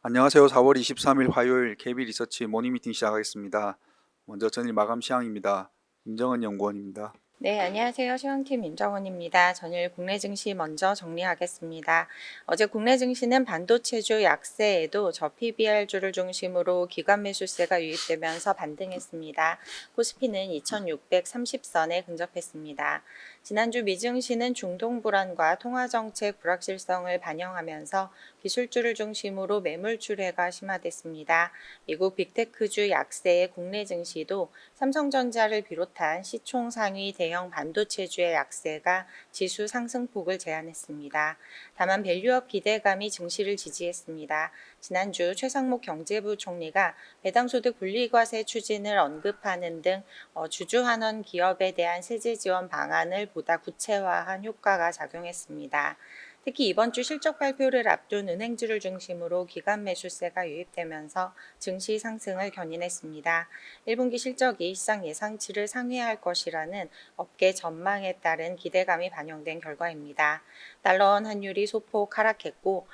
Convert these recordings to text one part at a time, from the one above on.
안녕하세요. 4월 23일 화요일 KB 리서치 모닝미팅 시작하겠습니다. 먼저 전일 마감 시황입니다. 임정은 연구원입니다. 네, 안녕하세요. 시황팀 임정원입니다. 전일 국내 증시 먼저 정리하겠습니다. 어제 국내 증시는 반도체주 약세에도 저PBR주를 중심으로 기관 매수세가 유입되면서 반등했습니다. 코스피는 2630선에 근접했습니다. 지난주 미증시는 중동 불안과 통화정책 불확실성을 반영하면서 기술주를 중심으로 매물 출회가 심화됐습니다. 미국 빅테크주 약세의 국내 증시도 삼성전자를 비롯한 시총 상위 대형 반도체주의 약세가 지수 상승폭을 제한했습니다. 다만 밸류업 기대감이 증시를 지지했습니다. 지난주 최상목 경제부 총리가 배당소득 분리과세 추진을 언급하는 등 주주환원 기업에 대한 세제 지원 방안을 보다 구체화한 효과가 작용했습니다. 특히 이번 주 실적 발표를 앞둔 은행주를 중심으로 기관 매수세가 유입되면서 증시 상승을 견인했습니다. 1분기 실적이 시장 예상치를 상회할 것이라는 업계 전망에 따른 기대감이 반영된 결과입니다. 달러원 환율이 소폭 하락했고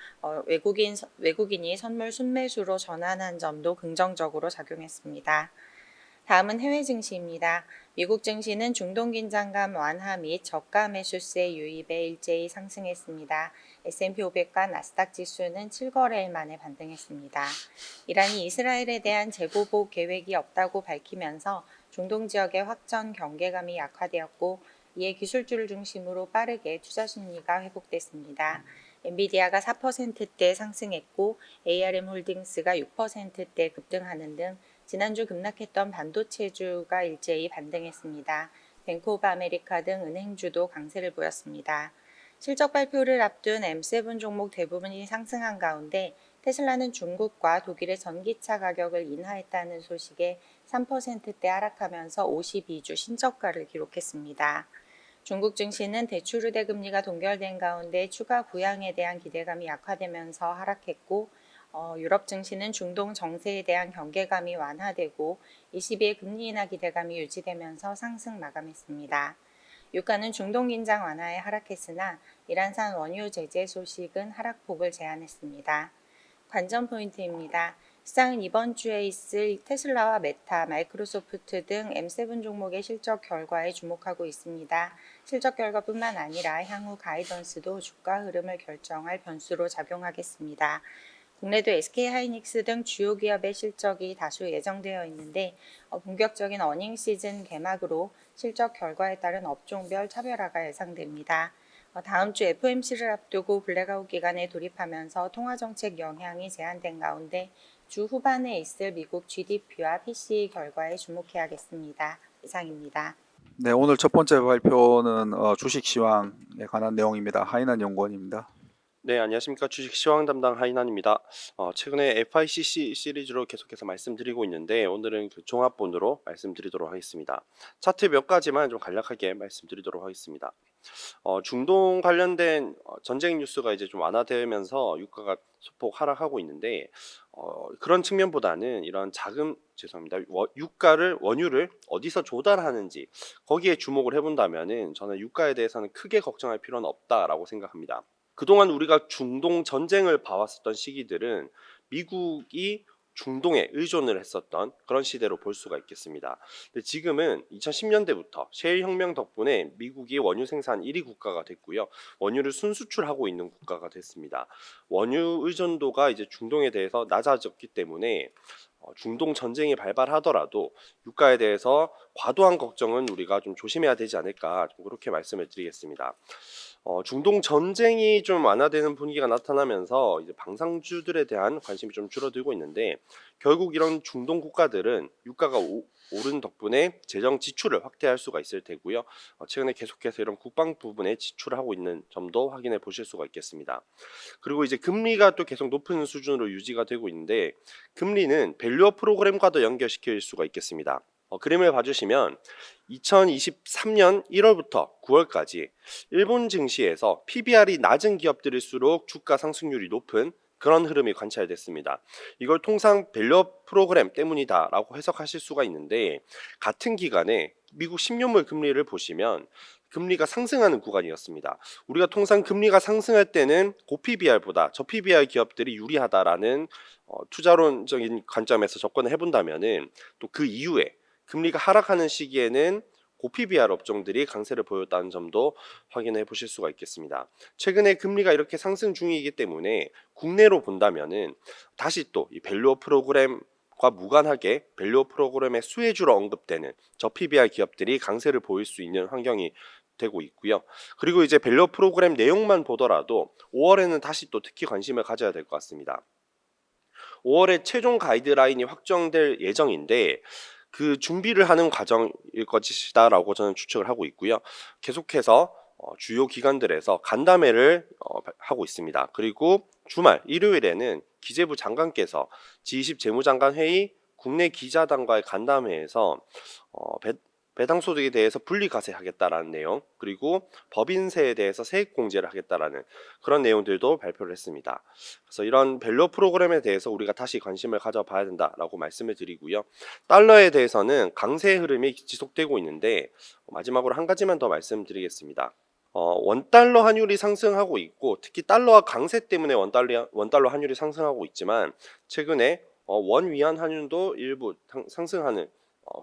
외국인이 선물 순매수로 전환한 점도 긍정적으로 작용했습니다. 다음은 해외 증시입니다. 미국 증시는 중동 긴장감 완화 및 저가 매수세 유입에 일제히 상승했습니다. S&P 500과 나스닥 지수는 7거래일 만에 반등했습니다. 이란이 이스라엘에 대한 재보복 계획이 없다고 밝히면서 중동 지역의 확전 경계감이 약화되었고 이에 기술주를 중심으로 빠르게 투자 심리가 회복됐습니다. 엔비디아가 4%대 상승했고 ARM홀딩스가 6%대 급등하는 등 지난주 급락했던 반도체주가 일제히 반등했습니다. 뱅크 오브 아메리카 등 은행주도 강세를 보였습니다. 실적 발표를 앞둔 M7 종목 대부분이 상승한 가운데 테슬라는 중국과 독일의 전기차 가격을 인하했다는 소식에 3%대 하락하면서 52주 신저가를 기록했습니다. 중국 증시는 대출 우대 금리가 동결된 가운데 추가 부양에 대한 기대감이 약화되면서 하락했고 유럽 증시는 중동 정세에 대한 경계감이 완화되고 22의 금리 인하 기대감이 유지되면서 상승 마감했습니다. 유가는 중동 긴장 완화에 하락했으나 이란산 원유 제재 소식은 하락폭을 제한했습니다. 관전 포인트입니다. 시장은 이번 주에 있을 테슬라와 메타, 마이크로소프트 등 M7 종목의 실적 결과에 주목하고 있습니다. 실적 결과뿐만 아니라 향후 가이던스도 주가 흐름을 결정할 변수로 작용하겠습니다. 국내도 SK하이닉스 등 주요 기업의 실적이 다수 예정되어 있는데 본격적인 어닝 시즌 개막으로 실적 결과에 따른 업종별 차별화가 예상됩니다. 다음 주 FOMC를 앞두고 블랙아웃 기간에 돌입하면서 통화정책 영향이 제한된 가운데 주 후반에 있을 미국 GDP와 PCE 결과에 주목해야겠습니다. 이상입니다. 네, 오늘 첫 번째 발표는 주식 시황에 관한 내용입니다. 하인한 연구원입니다. 네, 안녕하십니까. 주식 시황 담당 하인환입니다. 최근에 FICC 시리즈로 계속해서 말씀드리고 있는데 오늘은 그 종합본으로 말씀드리도록 하겠습니다. 차트 몇 가지만 좀 간략하게 말씀드리도록 하겠습니다. 중동 관련된 전쟁 뉴스가 이제 좀 완화되면서 유가가 소폭 하락하고 있는데 그런 측면보다는 이런 원유를 어디서 조달하는지 거기에 주목을 해본다면은 저는 유가에 대해서는 크게 걱정할 필요는 없다라고 생각합니다. 그동안 우리가 중동 전쟁을 봐왔었던 시기들은 미국이 중동에 의존을 했었던 그런 시대로 볼 수가 있겠습니다. 근데 지금은 2010년대부터 셰일 혁명 덕분에 미국이 원유 생산 1위 국가가 됐고요. 원유를 순수출하고 있는 국가가 됐습니다. 원유 의존도가 이제 중동에 대해서 낮아졌기 때문에 중동 전쟁이 발발하더라도 유가에 대해서 과도한 걱정은 우리가 좀 조심해야 되지 않을까, 좀 그렇게 말씀을 드리겠습니다. 중동 전쟁이 좀 완화되는 분위기가 나타나면서 이제 방산주들에 대한 관심이 좀 줄어들고 있는데 결국 이런 중동 국가들은 유가가 오른 덕분에 재정 지출을 확대할 수가 있을 테고요. 최근에 계속해서 이런 국방 부분에 지출하고 있는 점도 확인해 보실 수가 있겠습니다. 그리고 이제 금리가 또 계속 높은 수준으로 유지가 되고 있는데 금리는 밸류업 프로그램과도 연결시킬 수가 있겠습니다. 그림을 봐주시면 2023년 1월부터 9월까지 일본 증시에서 PBR이 낮은 기업들일수록 주가 상승률이 높은 그런 흐름이 관찰됐습니다. 이걸 통상 밸류업 프로그램 때문이다 라고 해석하실 수가 있는데 같은 기간에 미국 10년물 금리를 보시면 금리가 상승하는 구간이었습니다. 우리가 통상 금리가 상승할 때는 고PBR보다 저PBR 기업들이 유리하다라는 투자론적인 관점에서 접근을 해본다면은 또 그 이후에 금리가 하락하는 시기에는 고PBR 업종들이 강세를 보였다는 점도 확인해 보실 수가 있겠습니다. 최근에 금리가 이렇게 상승 중이기 때문에 국내로 본다면은 다시 또 이 밸류업 프로그램과 무관하게 밸류업 프로그램의 수혜주로 언급되는 저PBR 기업들이 강세를 보일 수 있는 환경이 되고 있고요. 그리고 이제 밸류업 프로그램 내용만 보더라도 5월에는 다시 또 특히 관심을 가져야 될 것 같습니다. 5월에 최종 가이드라인이 확정될 예정인데 그 준비를 하는 과정일 것이다라고 저는 추측을 하고 있고요. 계속해서 주요 기관들에서 간담회를 하고 있습니다. 그리고 주말 일요일에는 기재부 장관께서 G20 재무장관 회의 국내 기자단과의 간담회에서 배당 소득에 대해서 분리 과세하겠다라는 내용, 그리고 법인세에 대해서 세액 공제를 하겠다라는 그런 내용들도 발표를 했습니다. 그래서 이런 밸류업 프로그램에 대해서 우리가 다시 관심을 가져봐야 된다라고 말씀을 드리고요. 달러에 대해서는 강세 흐름이 지속되고 있는데 마지막으로 한 가지만 더 말씀드리겠습니다. 원달러 환율이 상승하고 있고 특히 달러와 강세 때문에 원달러 환율이 상승하고 있지만 최근에 원 위안 환율도 일부 상승하는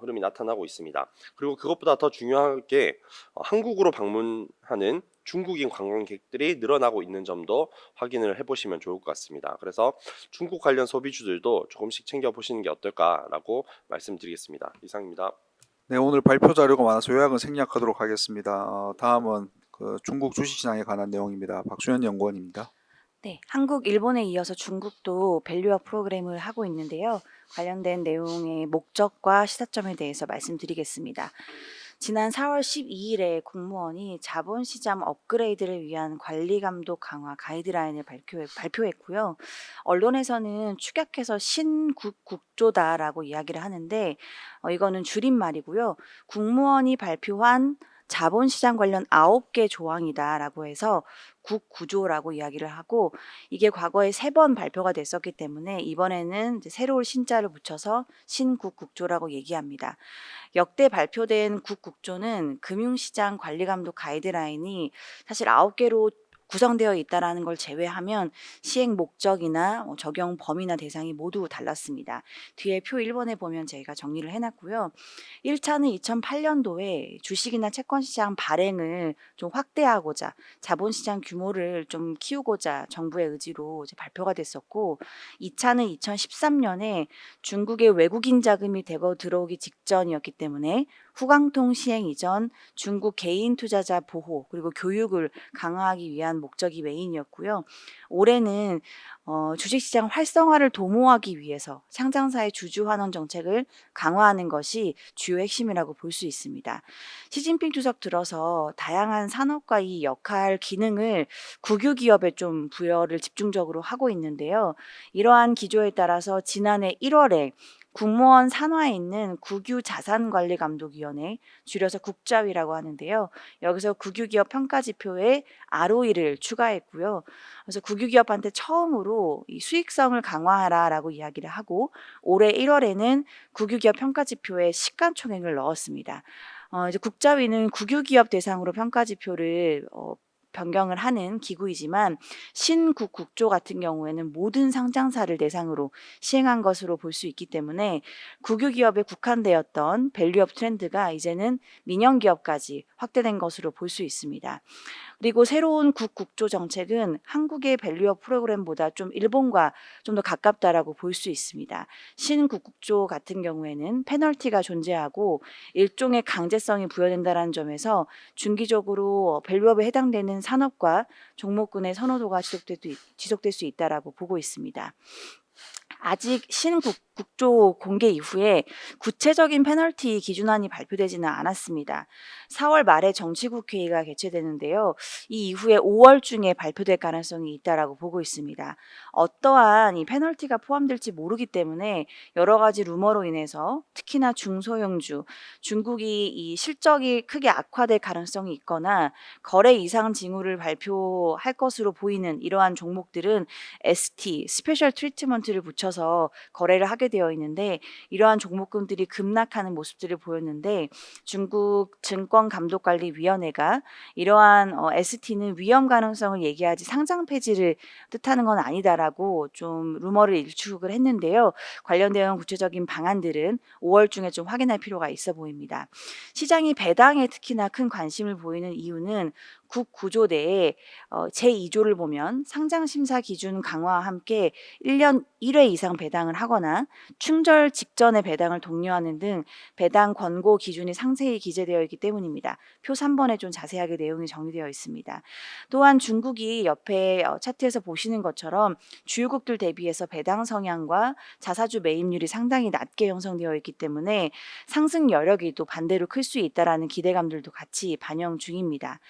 흐름이 나타나고 있습니다. 그리고 그것보다 더 중요하게 한국으로 방문하는 중국인 관광객들이 늘어나고 있는 점도 확인을 해보시면 좋을 것 같습니다. 그래서 중국 관련 소비주들도 조금씩 챙겨보시는 게 어떨까라고 말씀드리겠습니다. 이상입니다. 네, 오늘 발표 자료가 많아서 요약은 생략하도록 하겠습니다. 다음은 그 중국 주식시장에 관한 내용입니다. 박수현 연구원입니다. 네, 한국, 일본에 이어서 중국도 밸류업 프로그램을 하고 있는데요. 관련된 내용의 목적과 시사점에 대해서 말씀드리겠습니다. 지난 4월 12일에 국무원이 자본시장 업그레이드를 위한 관리감독 강화 가이드라인을 발표했고요. 언론에서는 축약해서 신국국조다라고 이야기를 하는데 이거는 줄임말이고요. 국무원이 발표한 자본시장 관련 9개 조항이다라고 해서 국구조라고 이야기를 하고 이게 과거에 3번 발표가 됐었기 때문에 이번에는 이제 새로운 신자를 붙여서 신국국조라고 얘기합니다. 역대 발표된 국국조는 금융시장 관리감독 가이드라인이 사실 9개로 구성되어 있다라는 걸 제외하면 시행 목적이나 적용 범위나 대상이 모두 달랐습니다. 뒤에 표 1번에 보면 제가 정리를 해놨고요. 1차는 2008년도에 주식이나 채권시장 발행을 좀 확대하고자 자본시장 규모를 좀 키우고자 정부의 의지로 이제 발표가 됐었고 2차는 2013년에 중국의 외국인 자금이 대거 들어오기 직전이었기 때문에 후광통 시행 이전 중국 개인 투자자 보호 그리고 교육을 강화하기 위한 목적이 메인이었고요. 올해는 주식시장 활성화를 도모하기 위해서 상장사의 주주 환원 정책을 강화하는 것이 주요 핵심이라고 볼 수 있습니다. 시진핑 주석 들어서 다양한 산업과 이 역할, 기능을 국유 기업에 좀 부여를 집중적으로 하고 있는데요. 이러한 기조에 따라서 지난해 1월에 국무원 산하에 있는 국유자산관리감독위원회, 줄여서 국자위라고 하는데요. 여기서 국유기업 평가지표에 ROE를 추가했고요. 그래서 국유기업한테 처음으로 이 수익성을 강화하라라고 이야기를 하고 올해 1월에는 국유기업 평가지표에 시가총액을 넣었습니다. 이제 국자위는 국유기업 대상으로 평가지표를 변경을 하는 기구이지만 신국국조 같은 경우에는 모든 상장사를 대상으로 시행한 것으로 볼 수 있기 때문에 국유기업에 국한되었던 밸류업 트렌드가 이제는 민영기업까지 확대된 것으로 볼 수 있습니다. 그리고 새로운 국국조 정책은 한국의 밸류업 프로그램보다 좀 일본과 좀 더 가깝다라고 볼 수 있습니다. 신국국조 같은 경우에는 페널티가 존재하고 일종의 강제성이 부여된다는 점에서 중기적으로 밸류업에 해당되는 산업과 종목군의 선호도가 지속될 수 있다라고 보고 있습니다. 아직 신국조 공개 이후에 구체적인 페널티 기준안이 발표되지는 않았습니다. 4월 말에 정치국회의가 개최되는데요. 이 이후에 5월 중에 발표될 가능성이 있다라고 보고 있습니다. 어떠한 이 페널티가 포함될지 모르기 때문에 여러 가지 루머로 인해서 특히나 중소형주, 중국이 이 실적이 크게 악화될 가능성이 있거나 거래 이상 징후를 발표할 것으로 보이는 이러한 종목들은 ST, 스페셜 트리트먼트를 붙여서 거래를 하게 소개되어 있는데 이러한 종목군들이 급락하는 모습들을 보였는데 중국 증권감독관리위원회가 이러한 ST는 위험 가능성을 얘기하지 상장 폐지를 뜻하는 건 아니다라고 좀 루머를 일축을 했는데요. 관련된 구체적인 방안들은 5월 중에 좀 확인할 필요가 있어 보입니다. 시장이 배당에 특히나 큰 관심을 보이는 이유는 국 구조 내에 제2조를 보면 상장 심사 기준 강화와 함께 1년 1회 이상 배당을 하거나 충절 직전에 배당을 독려하는 등 배당 권고 기준이 상세히 기재되어 있기 때문입니다. 표 3번에 좀 자세하게 내용이 정리되어 있습니다. 또한 중국이 옆에 차트에서 보시는 것처럼 주요국들 대비해서 배당 성향과 자사주 매입률이 상당히 낮게 형성되어 있기 때문에 상승 여력이 또 반대로 클 수 있다라는 기대감들도 같이 반영 중입니다.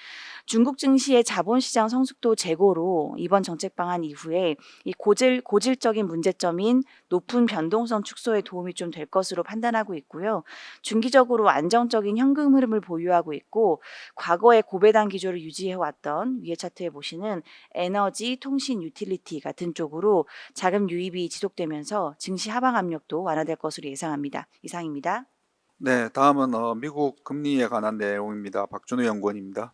중국 증시의 자본시장 성숙도 제고로 이번 정책 방안 이후에 이 고질적인 문제점인 높은 변동성 축소에 도움이 좀 될 것으로 판단하고 있고요. 중기적으로 안정적인 현금 흐름을 보유하고 있고 과거의 고배당 기조를 유지해왔던 위에 차트에 보시는 에너지, 통신, 유틸리티 같은 쪽으로 자금 유입이 지속되면서 증시 하방 압력도 완화될 것으로 예상합니다. 이상입니다. 네, 다음은 미국 금리에 관한 내용입니다. 박준우 연구원입니다.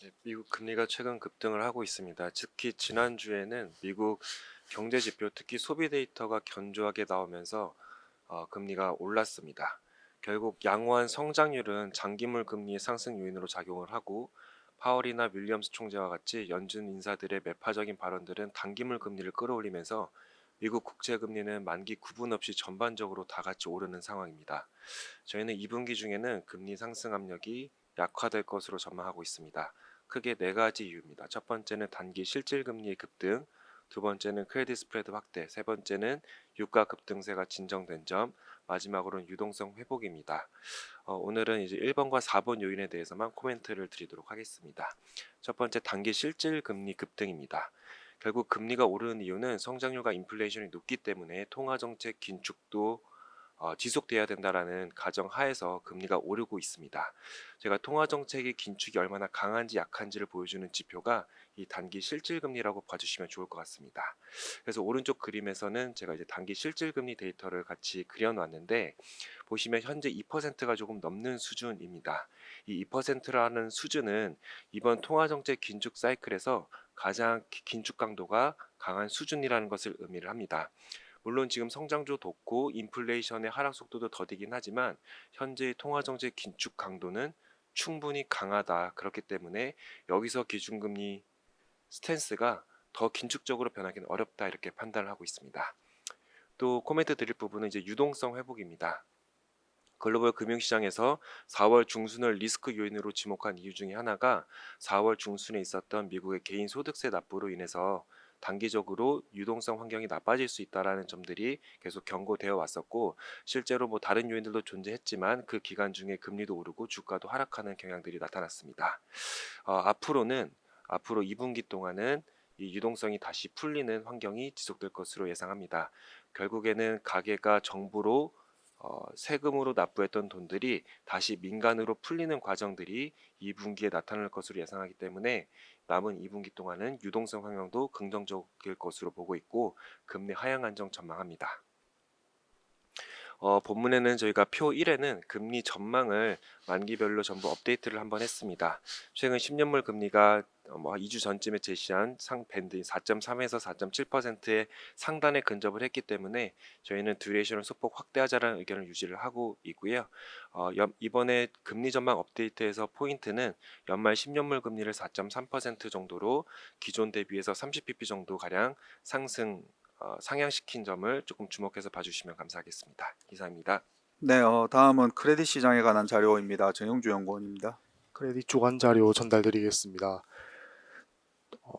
네, 미국 금리가 최근 급등을 하고 있습니다. 특히 지난주에는 미국 경제 지표, 특히 소비 데이터가 견조하게 나오면서 금리가 올랐습니다. 결국 양호한 성장률은 장기물 금리의 상승 요인으로 작용을 하고 파월이나 윌리엄스 총재와 같이 연준 인사들의 매파적인 발언들은 단기물 금리를 끌어올리면서 미국 국채 금리는 만기 구분 없이 전반적으로 다 같이 오르는 상황입니다. 저희는 2분기 중에는 금리 상승 압력이 약화될 것으로 전망하고 있습니다. 크게 네 가지 이유입니다. 첫 번째는 단기 실질 금리의 급등, 두 번째는 크레딧 스프레드 확대, 세 번째는 유가 급등세가 진정된 점, 마지막으로는 유동성 회복입니다. 오늘은 이제 1번과 4번 요인에 대해서만 코멘트를 드리도록 하겠습니다. 첫 번째 단기 실질 금리 급등입니다. 결국 금리가 오르는 이유는 성장률과 인플레이션이 높기 때문에 통화정책 긴축도 지속돼야 된다라는 가정 하에서 금리가 오르고 있습니다. 제가 통화정책의 긴축이 얼마나 강한지 약한지를 보여주는 지표가 이 단기 실질금리라고 봐주시면 좋을 것 같습니다. 그래서 오른쪽 그림에서는 제가 이제 단기 실질금리 데이터를 같이 그려놨는데 보시면 현재 2%가 조금 넘는 수준입니다. 이 2%라는 수준은 이번 통화정책 긴축 사이클에서 가장 긴축 강도가 강한 수준이라는 것을 의미를 합니다. 물론 지금 성장도 높고 인플레이션의 하락 속도도 더디긴 하지만 현재의 통화정책 긴축 강도는 충분히 강하다. 그렇기 때문에 여기서 기준금리 스탠스가 더 긴축적으로 변하기는 어렵다 이렇게 판단을 하고 있습니다. 또 코멘트 드릴 부분은 이제 유동성 회복입니다. 글로벌 금융시장에서 4월 중순을 리스크 요인으로 지목한 이유 중에 하나가 4월 중순에 있었던 미국의 개인 소득세 납부로 인해서 단기적으로 유동성 환경이 나빠질 수 있다라는 점들이 계속 경고되어 왔었고 실제로 뭐 다른 요인들도 존재했지만 그 기간 중에 금리도 오르고 주가도 하락하는 경향들이 나타났습니다. 앞으로 2분기 동안은 이 유동성이 다시 풀리는 환경이 지속될 것으로 예상합니다. 결국에는 가계가 정부로 세금으로 납부했던 돈들이 다시 민간으로 풀리는 과정들이 2분기에 나타날 것으로 예상하기 때문에 남은 2분기 동안은 유동성 환경도 긍정적일 것으로 보고 있고 금리 하향 안정 전망합니다. 본문에는 저희가 표 1에는 금리 전망을 만기별로 전부 업데이트를 한번 했습니다. 최근 10년물 금리가 2주 전쯤에 제시한 밴드 4.3에서 4.7%의 상단에 근접을 했기 때문에 저희는 듀레이션을 소폭 확대하자라는 의견을 유지를 하고 있고요. 이번에 금리 전망 업데이트에서 포인트는 연말 10년물 금리를 4.3% 정도로 기존 대비해서 30bp 정도 가량 상향시킨 점을 조금 주목해서 봐주시면 감사하겠습니다. 이상입니다. 네, 다음은 크레딧 시장에 관한 자료입니다. 정영주 연구원입니다. 크레딧 주간 자료 전달드리겠습니다.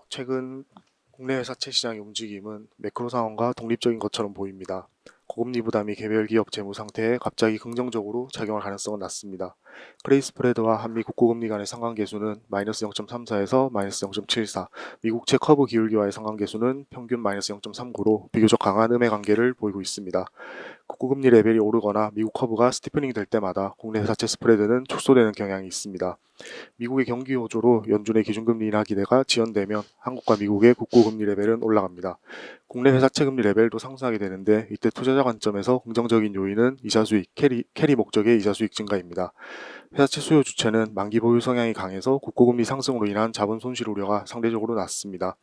최근 국내 회사채 시장의 움직임은 매크로 상황과 독립적인 것처럼 보입니다. 고금리 부담이 개별 기업 재무 상태에 갑자기 긍정적으로 작용할 가능성은 낮습니다. 크레딧 스프레드와 한미 국고금리 간의 상관계수는 마이너스 0.34에서 마이너스 0.74, 미국채 커브 기울기와의 상관계수는 평균 마이너스 0.39로 비교적 강한 음의 관계를 보이고 있습니다. 국고금리 레벨이 오르거나 미국 커브가 스티프닝 될 때마다 국내 회사채 스프레드는 축소되는 경향이 있습니다. 미국의 경기 호조로 연준의 기준금리 인하 기대가 지연되면 한국과 미국의 국고금리 레벨은 올라갑니다. 국내 회사채 금리 레벨도 상승하게 되는데 이때 투자자 관점에서 긍정적인 요인은 이자 수익, 캐리 목적의 이자 수익 증가입니다. 회사채 수요 주체는 만기 보유 성향이 강해서 국고금리 상승으로 인한 자본 손실 우려가 상대적으로 낮습니다.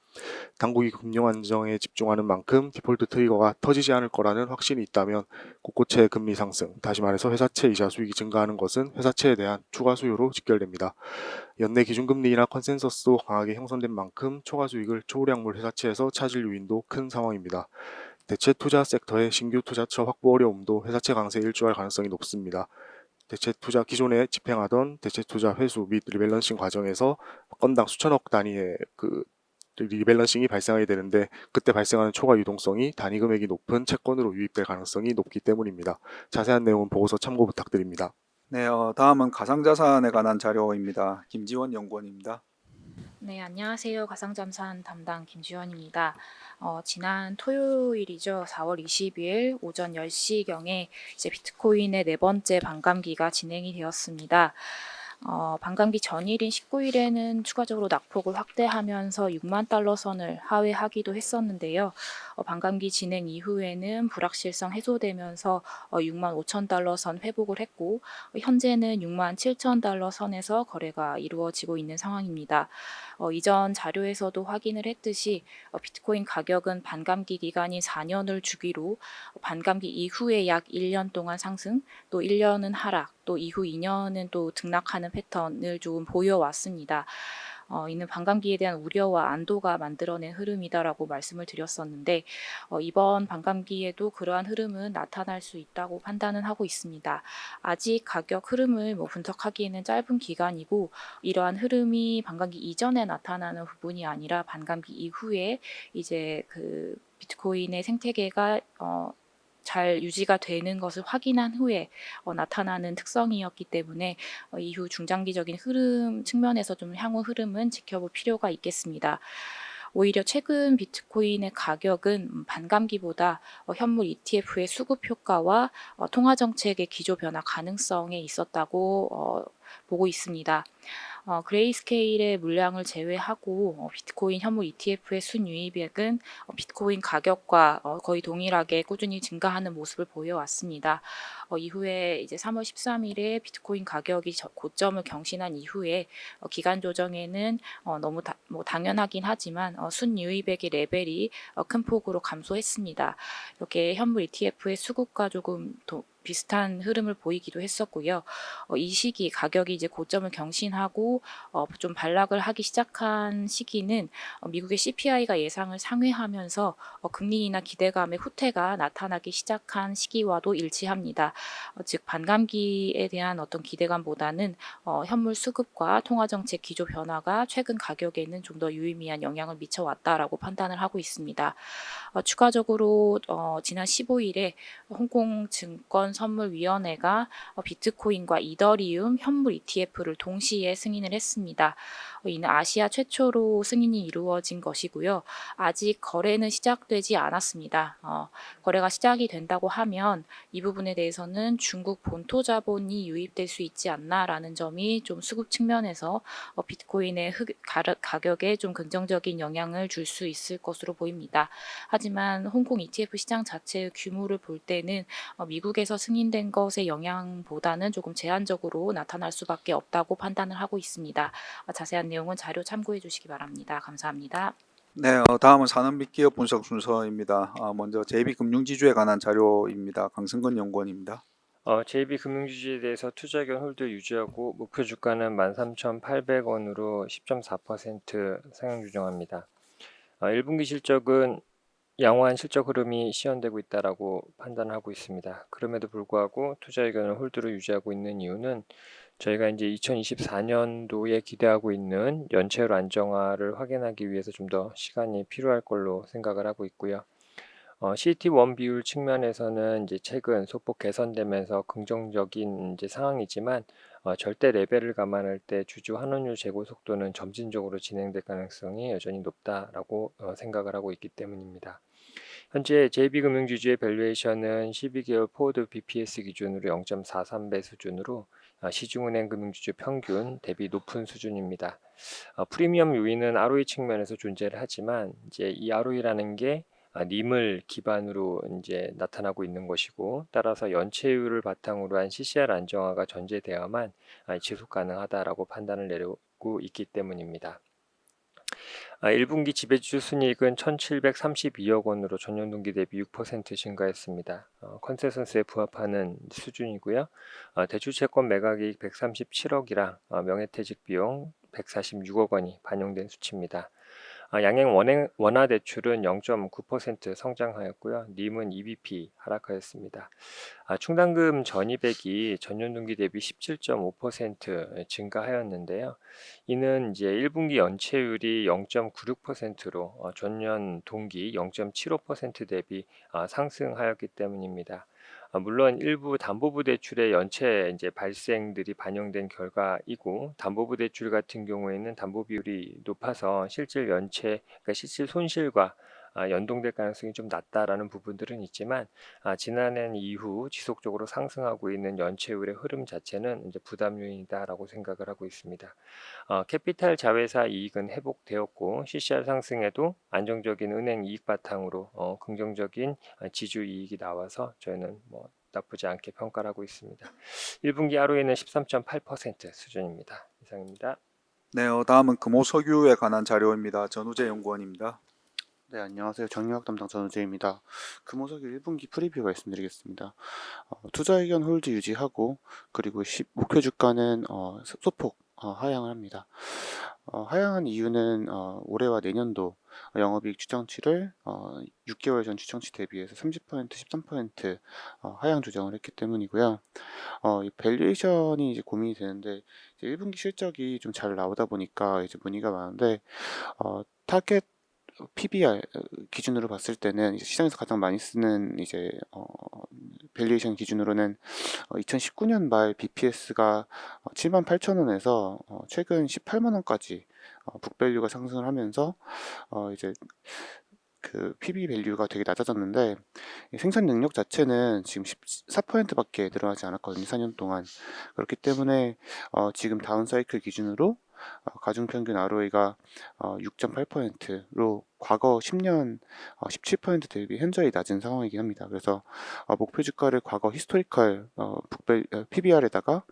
당국이 금융 안정에 집중하는 만큼 디폴트 트리거가 터지지 않을 거라는 확신이 있다면 국고채 금리 상승, 다시 말해서 회사채 이자 수익이 증가하는 것은 회사채에 대한 추가 수요로 직결됩니다. 연내 기준금리 인하 컨센서스도 강하게 형성된 만큼 초과 수익을 초우량물 회사채에서 찾을 요인도 큰 상황입니다. 대체 투자 섹터의 신규 투자처 확보 어려움도 회사채 강세에 일조할 가능성이 높습니다. 대체 투자 기존에 집행하던 대체 투자 회수 및 리밸런싱 과정에서 건당 수천억 단위의 리밸런싱이 발생하게 되는데 그때 발생하는 초과 유동성이 단위 금액이 높은 채권으로 유입될 가능성이 높기 때문입니다. 자세한 내용은 보고서 참고 부탁드립니다. 네, 다음은 가상자산에 관한 자료입니다. 김지원 연구원입니다. 네, 안녕하세요. 가상자산 담당 김지원입니다. 지난 토요일이죠. 4월 20일 오전 10시경에 이제 비트코인의 네 번째 반감기가 진행이 되었습니다. 반감기 전일인 19일에는 추가적으로 낙폭을 확대하면서 6만 달러 선을 하회하기도 했었는데요. 반감기 진행 이후에는 불확실성 해소되면서 6만 5천 달러 선 회복을 했고 현재는 6만 7천 달러 선에서 거래가 이루어지고 있는 상황입니다. 이전 자료에서도 확인을 했듯이 비트코인 가격은 반감기 기간인 4년을 주기로 반감기 이후에 약 1년 동안 상승, 또 1년은 하락, 또 이후 2년은 또 등락하는 패턴을 좀 보여왔습니다. 이는 반감기에 대한 우려와 안도가 만들어낸 흐름이다라고 말씀을 드렸었는데 이번 반감기에도 그러한 흐름은 나타날 수 있다고 판단은 하고 있습니다. 아직 가격 흐름을 분석하기에는 짧은 기간이고 이러한 흐름이 반감기 이전에 나타나는 부분이 아니라 반감기 이후에 이제 그 비트코인의 생태계가 잘 유지가 되는 것을 확인한 후에 나타나는 특성이었기 때문에 이후 중장기적인 흐름 측면에서 좀 향후 흐름은 지켜볼 필요가 있겠습니다. 오히려 최근 비트코인의 가격은 반감기보다 현물 ETF의 수급 효과와 통화정책의 기조 변화 가능성에 있었다고 보고 있습니다. 그레이스케일의 물량을 제외하고 비트코인 현물 ETF의 순유입액은 비트코인 가격과 거의 동일하게 꾸준히 증가하는 모습을 보여왔습니다. 이후에 이제 3월 13일에 비트코인 가격이 고점을 경신한 이후에 기간 조정에는 너무 당연하긴 하지만 순유입액의 레벨이 큰 폭으로 감소했습니다. 이렇게 현물 ETF의 수급과 조금 비슷한 흐름을 보이기도 했었고요. 이 시기 가격이 이제 고점을 경신하고 좀 반락을 하기 시작한 시기는 미국의 CPI가 예상을 상회하면서 금리 인하 기대감의 후퇴가 나타나기 시작한 시기와도 일치합니다. 즉 반감기에 대한 어떤 기대감보다는 현물 수급과 통화정책 기조 변화가 최근 가격에는 좀 더 유의미한 영향을 미쳐왔다라고 판단을 하고 있습니다. 추가적으로 지난 15일에 홍콩 증권선물위원회가 비트코인과 이더리움 현물 ETF를 동시에 승인을 했습니다. 이는 아시아 최초로 승인이 이루어진 것이고요. 아직 거래는 시작되지 않았습니다. 거래가 시작이 된다고 하면 이 부분에 대해서는 중국 본토 자본이 유입될 수 있지 않나라는 점이 좀 수급 측면에서 비트코인의 가격에 좀 긍정적인 영향을 줄 수 있을 것으로 보입니다. 하지만 홍콩 ETF 시장 자체의 규모를 볼 때는 미국에서 승인된 것의 영향보다는 조금 제한적으로 나타날 수밖에 없다고 판단을 하고 있습니다. 자세한 내용은 자료 참고해 주시기 바랍니다. 감사합니다. 네, 다음은 산업및 기업 분석 순서입니다. 먼저 JB금융지주에 관한 자료입니다. 강승근 연구원입니다. JB금융지주에 대해서 투자 의견 홀드 유지하고 목표 주가는 13,800원으로 10.4% 상향 조정합니다. 1분기 실적은 양호한 실적 흐름이 시현되고 있다라고 판단하고 있습니다. 그럼에도 불구하고 투자 의견을 홀드로 유지하고 있는 이유는 저희가 이제 2024년도에 기대하고 있는 연체율 안정화를 확인하기 위해서 좀 더 시간이 필요할 걸로 생각을 하고 있고요. CET1 비율 측면에서는 이제 최근 소폭 개선되면서 긍정적인 이제 상황이지만 절대 레벨을 감안할 때 주주 환원율 제고 속도는 점진적으로 진행될 가능성이 여전히 높다라고 생각을 하고 있기 때문입니다. 현재 JB금융지주의 밸류에이션은 12개월 포워드 BPS 기준으로 0.43배 수준으로 시중은행 금융지주 평균 대비 높은 수준입니다. 프리미엄 요인은 ROE 측면에서 존재를 하지만 이제 이 ROE라는 게 님을 기반으로 이제 나타나고 있는 것이고, 따라서 연체율을 바탕으로 한 CCR 안정화가 전제되어야만 지속 가능하다라고 판단을 내리고 있기 때문입니다. 1분기 지배주주 순이익은 1,732억 원으로 전년 동기 대비 6% 증가했습니다. 컨센서스에 부합하는 수준이고요. 대출 채권 매각이익 137억이랑 명예퇴직 비용 146억 원이 반영된 수치입니다. 양행 원화 대출은 0.9% 성장하였고요. 님은 EBP 하락하였습니다. 충당금 전입액이 전년 동기 대비 17.5% 증가하였는데요. 이는 이제 1분기 연체율이 0.96%로 전년 동기 0.75% 대비 상승하였기 때문입니다. 물론 일부 담보부 대출의 연체 이제 발생들이 반영된 결과이고, 담보부 대출 같은 경우에는 담보 비율이 높아서 실질 연체, 그러니까 실질 손실과 연동될 가능성이 좀 낮다라는 부분들은 있지만, 지난해 이후 지속적으로 상승하고 있는 연체율의 흐름 자체는 이제 부담 요인이다라고 생각을 하고 있습니다. 캐피탈 자회사 이익은 회복되었고, CCR 상승에도 안정적인 은행 이익 바탕으로 긍정적인 지주 이익이 나와서 저희는 뭐 나쁘지 않게 평가를 하고 있습니다. 1분기 ROE는 13.8% 수준입니다. 이상입니다. 네, 다음은 금호석유에 관한 자료입니다. 전우재 연구원입니다. 네, 안녕하세요. 정유학 담당 전우재입니다. 금호석유 1분기 프리뷰 말씀드리겠습니다. 투자 의견 홀드 유지하고, 그리고 목표 주가는 소폭 하향을 합니다. 하향한 이유는 올해와 내년도 영업이익 추정치를 6개월 전 추정치 대비해서 30%, 13% 하향 조정을 했기 때문이고요. 이 밸류에이션이 이제 고민이 되는데, 이제 1분기 실적이 좀 잘 나오다 보니까 이제 문의가 많은데, 타겟 PBR 기준으로 봤을 때는 이제 시장에서 가장 많이 쓰는 이제 밸류에이션 기준으로는 2019년 말 BPS가 78,000원에서 최근 18만원까지 북밸류가 상승을 하면서 이제 그 PB 밸류가 되게 낮아졌는데, 생산 능력 자체는 지금 14%밖에 늘어나지 않았거든요, 4년 동안. 그렇기 때문에 지금 다운 사이클 기준으로 가중평균 ROE가 6.8%로 과거 10년 17% 대비 현저히 낮은 상황이긴 합니다. 그래서 목표 주가를 과거 히스토리컬 PBR에다가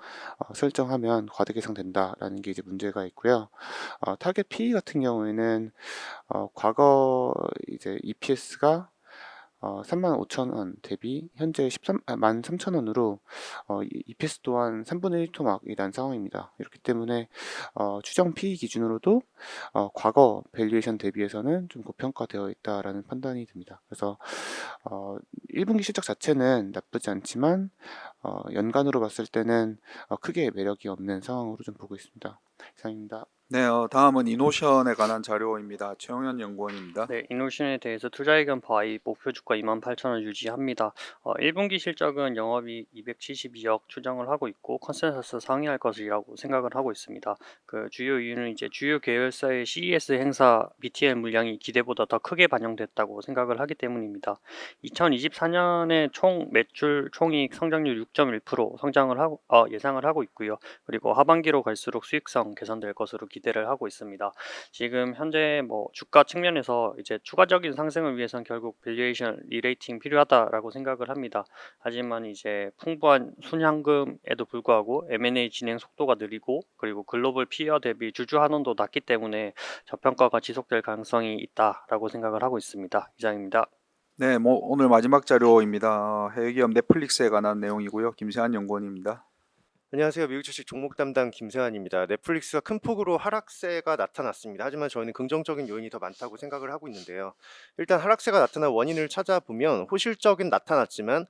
설정하면 과대 계상된다라는 게 이제 문제가 있고요. 타겟 PE 같은 경우에는 과거 이제 EPS가 35,000원 대비 현재 13,000원으로 EPS 또한 3분의 1 토막이 난 상황입니다. 이렇기 때문에 추정 PE 기준으로도 과거 밸류에이션 대비해서는 좀 고평가되어 있다라는 판단이 듭니다. 그래서 1분기 실적 자체는 나쁘지 않지만 연간으로 봤을 때는 크게 매력이 없는 상황으로 좀 보고 있습니다. 이상입니다. 네, 다음은 이노션에 관한 자료입니다. 최영현 연구원입니다. 네, 이노션에 대해서 투자 의견 바이 목표 주가 28,000원 유지합니다. 1분기 실적은 영업이익 272억 추정을 하고 있고, 컨센서스 상회할 것이라고 생각을 하고 있습니다. 그 주요 이유는 이제 주요 계열사의 CES 행사 BTL 물량이 기대보다 더 크게 반영됐다고 생각을 하기 때문입니다. 2024년에 총 매출 총이익 성장률 6.1% 성장을 하고 예상을 하고 있고요. 그리고 하반기로 갈수록 수익성 개선될 것으로 기대를 하고 있습니다. 지금 현재 뭐 주가 측면에서 이제 추가적인 상승을 위해서는 결국 밸류에이션 리레이팅 필요하다라고 생각을 합니다. 하지만 이제 풍부한 순현금에도 불구하고 M&A 진행 속도가 느리고, 그리고 글로벌 피어 대비 주주 환원도 낮기 때문에 저평가가 지속될 가능성이 있다라고 생각을 하고 있습니다. 이상입니다. 네, 오늘 마지막 자료입니다. 해외 기업 넷플릭스에 관한 내용이고요. 김세한 연구원입니다. 안녕하세요. 미국 주식 종목 담당 김세환입니다. 넷플릭스가 큰 폭으로 하락세가 나타났습니다. 하지만 저희는 긍정적인 요인이 더 많다고 생각을 하고 있는데요. 일단 하락세가 나타난 원인을 찾아보면 호실적인 나타났지만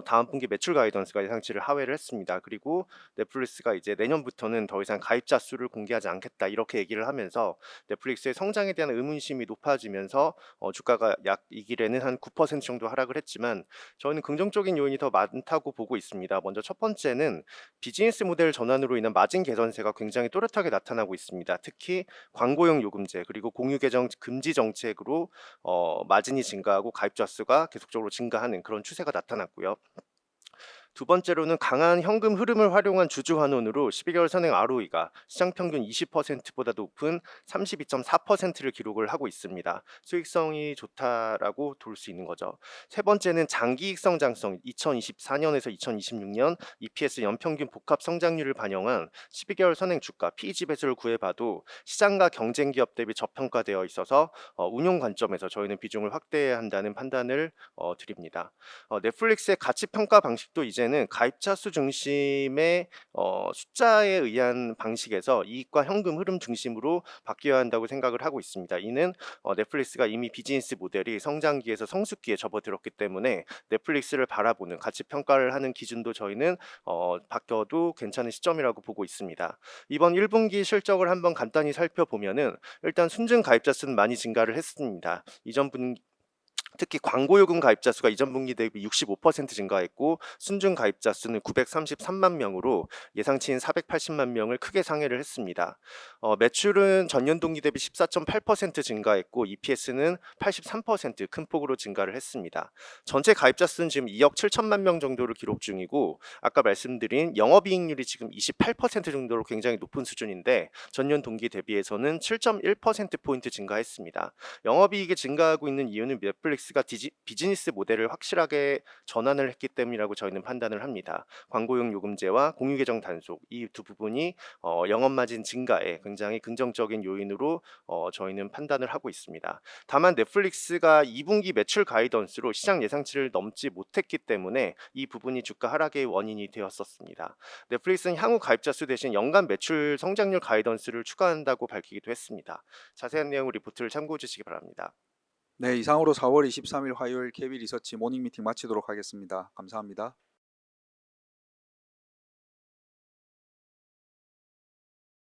다음 분기 매출 가이던스가 예상치를 하회를 했습니다. 그리고 넷플릭스가 이제 내년부터는 더 이상 가입자 수를 공개하지 않겠다 이렇게 얘기를 하면서 넷플릭스의 성장에 대한 의문심이 높아지면서 주가가 약 이 길에는 한 9% 정도 하락을 했지만, 저희는 긍정적인 요인이 더 많다고 보고 있습니다. 먼저 첫 번째는 비즈니스 비즈니스 모델 전환으로 인한 마진 개선세가 굉장히 또렷하게 나타나고 있습니다. 특히 광고용 요금제 그리고 공유 계정 금지 정책으로 마진이 증가하고 가입자 수가 계속적으로 증가하는 그런 추세가 나타났고요. 두 번째로는 강한 현금 흐름을 활용한 주주 환원으로 12개월 선행 ROE가 시장 평균 20%보다 높은 32.4%를 기록을 하고 있습니다. 수익성이 좋다라고 볼 수 있는 거죠. 세 번째는 장기익 성장성 2024년에서 2026년 EPS 연평균 복합 성장률을 반영한 12개월 선행 주가 PEG 배수를 구해봐도 시장과 경쟁 기업 대비 저평가되어 있어서 운용 관점에서 저희는 비중을 확대해야 한다는 판단을 드립니다. 넷플릭스의 가치 평가 방식도 이제는 가입자 수 중심의 숫자에 의한 방식에서 이익과 현금 흐름 중심으로 바뀌어야 한다고 생각을 하고 있습니다. 이는 넷플릭스가 이미 비즈니스 모델이 성장기에서 성숙기에 접어들었기 때문에 넷플릭스를 바라보는 가치 평가를 하는 기준도 저희는 바뀌어도 괜찮은 시점이라고 보고 있습니다. 이번 1분기 실적을 한번 간단히 살펴보면은 일단 순증 가입자 수는 많이 증가를 했습니다. 이전 분기 특히 광고요금 가입자 수가 이전 분기 대비 65% 증가했고 순증 가입자 수는 933만 명으로 예상치인 480만 명을 크게 상회를 했습니다. 매출은 전년 동기 대비 14.8% 증가했고 EPS는 83% 큰 폭으로 증가를 했습니다. 전체 가입자 수는 지금 2억 7천만 명 정도를 기록 중이고 아까 말씀드린 영업이익률이 지금 28% 정도로 굉장히 높은 수준인데 전년 동기 대비해서는 7.1%포인트 증가했습니다. 영업이익이 증가하고 있는 이유는 넷플릭스가 비즈니스 모델을 확실하게 전환을 했기 때문이라고 저희는 판단을 합니다. 광고용 요금제와 공유계정 단속 이 두 부분이 영업마진 증가에 굉장히 긍정적인 요인으로 저희는 판단을 하고 있습니다. 다만 넷플릭스가 2분기 매출 가이던스로 시장 예상치를 넘지 못했기 때문에 이 부분이 주가 하락의 원인이 되었었습니다. 넷플릭스는 향후 가입자 수 대신 연간 매출 성장률 가이던스를 추가한다고 밝히기도 했습니다. 자세한 내용 리포트를 참고해 주시기 바랍니다. 네, 이상으로 4월 23일 화요일 KB 리서치 모닝 미팅 마치도록 하겠습니다. 감사합니다.